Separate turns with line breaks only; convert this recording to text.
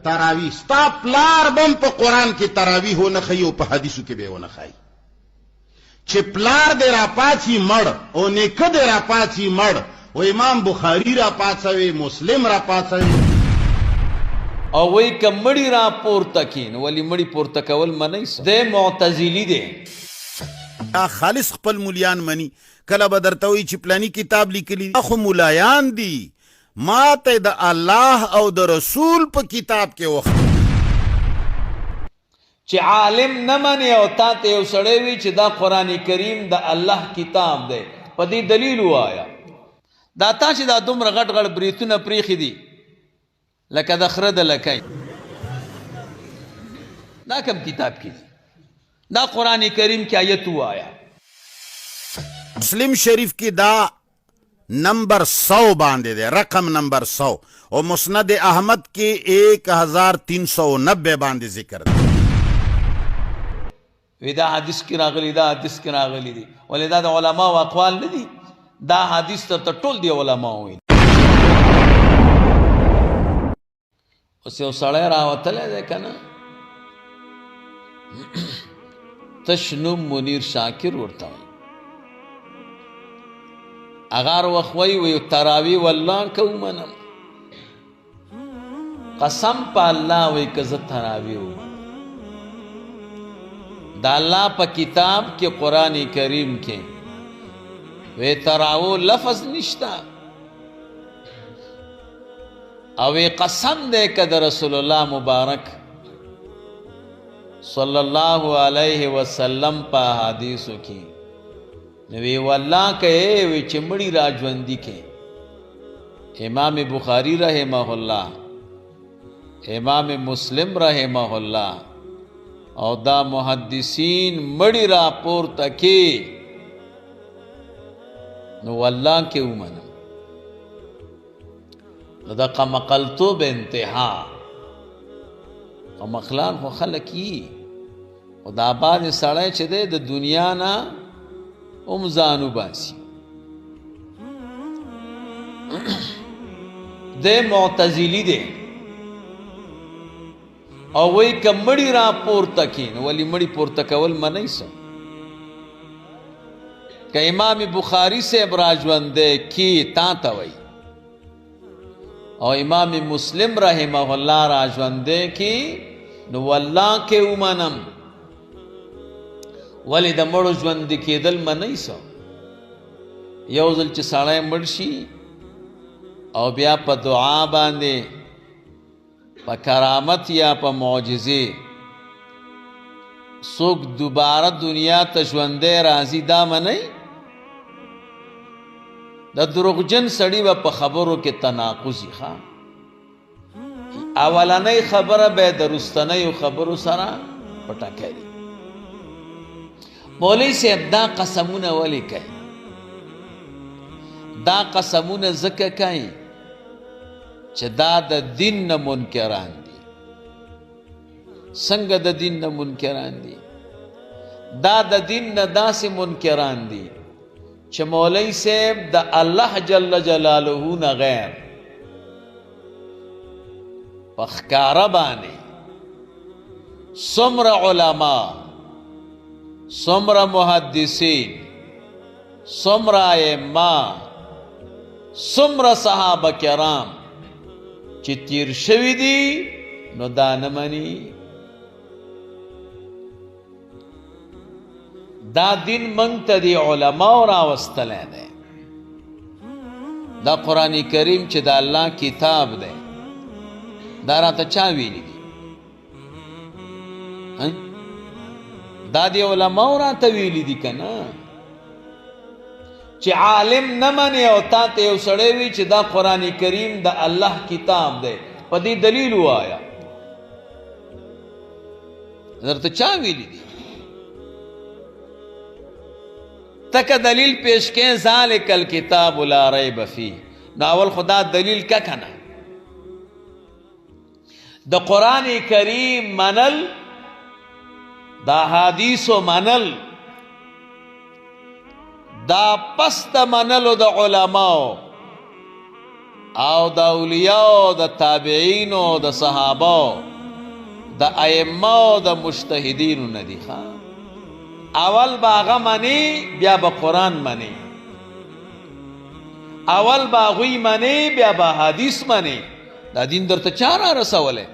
تراوی ستا پلار بم په قرآن کې تراویح ونه ښیي او په حدیثو کې به یې ونه ښایي چې پلار دې راپاڅي مړ او نیکه دې راپاڅي مړ و امام بخاری راپاڅوي مسلم راپاڅوي
او وی که مړی را پورته کړي نو ولې مړی پورته کول منئ دی معتزلي دی
خالص خپل مولیان مني کله به درته وایي چې پلاني کتاب لیکلي خو مولایان دي ما ته د الله او د رسول په کتاب کې وخت
چې عالم نه مني او تا ته یو سړی وي چې دا قرآن کریم د الله کتاب دی په دې دلیل ووایه دا تا چې دا دومره غټ غټ بریتونه پریښي دي لکه د خره د لکۍ دا کوم کتاب کې دي دا قرآن کریم کې آیت ووایه
مسلم شریف کې دا نمبر 100 باندې دی رقم نمبر 100 او مسند احمد کې 1390 باندې ذکر دی
وی دا حدیث کې راغلی دا حدیث کې راغلی دی ولې دا د علماو اقوال نه دي دا حدیث ته ټول دی علماو وایي اوس یو سړی راوتلی دی که نه تش نوم منیر شاکر ورته وایي اغار وخت وی تراوی والله که ومنم قسم په الله وی که زه تراوی ومنم دا الله په کتاب کې قرآن کریم کې وی تراو لفظ نشتا او قسم دے که د رسول الله مبارک صلی الله علیه وسلم په حدیثو کې نوی والله که وی چې مړی را ژوندي کې امام بخاری رحمه الله امام مسلم رحمه الله او دا محدثین مړی را پورته کې نو والله کې ومنم نو دا قمقلتوب انتها قمقلان خو خلک یي او دا بعد سړی چې دی د دنیا نه هم ځان وباسي دی معتزلي دی او وی که مړی را پورته کړي نو ولې مړی پورته کول منئ څه که امام بخاری صاحب را ژوندی کی تا ته وایي او امام مسلم رحمه الله را ژوندی کی نو والله کې ومنم ولې د مړو ژوندي کېدل منئ څه یو ځل چې سړی مړ شي او بیا په دعا باندې په کرامت یا په معجزې څوک دوباره دنیا ته ژوندی راځي دا منئ د دروغجن سړي به په خبرو کې تناقض ښه اولنۍ خبره به د وروستنیو خبرو سره په ټکر مولوي صاحب دا قسمونه ولې کوي دا قسمونه ځکه کوي چې دا د دین نه منکران دي څنګه د دین نه منکران دي دا د دین نه داسې منکران دي چې مولوي صاحب د الله جل جلاله نه غیر په ښکاره باندې څومره علما څومره محدثین څومره ائمه څومره صحابه کرام چې تیر شوي دي نو دا نه مني دا دین منگ تا دی علماء راوستلی دی دا قرآن کریم چې دا اللہ کتاب دی دا راته چا ویلی دی دا دی علماء راته ویلی دی کنا چې عالم نه منی او تا ته یو سړی وي چې دا قرآن کریم د الله کتاب دی په دې دلیل ووایه درته چا ویلی دی تک دلیل پیش کیں ذالک الکتاب لا ریب فیہ نو اول خدا دلیل کا کنا دا قرآن کریم منل دا حدیث منل دا پس دا منلو دا علماء او د اولیاء د تابعین او د صحابه د ائمه او د مجتهدین ندی ښا اول باغه منی بیا به قرآن منی اول باغوی منی بیا به حدیث منی دا دین درته چا را رسوله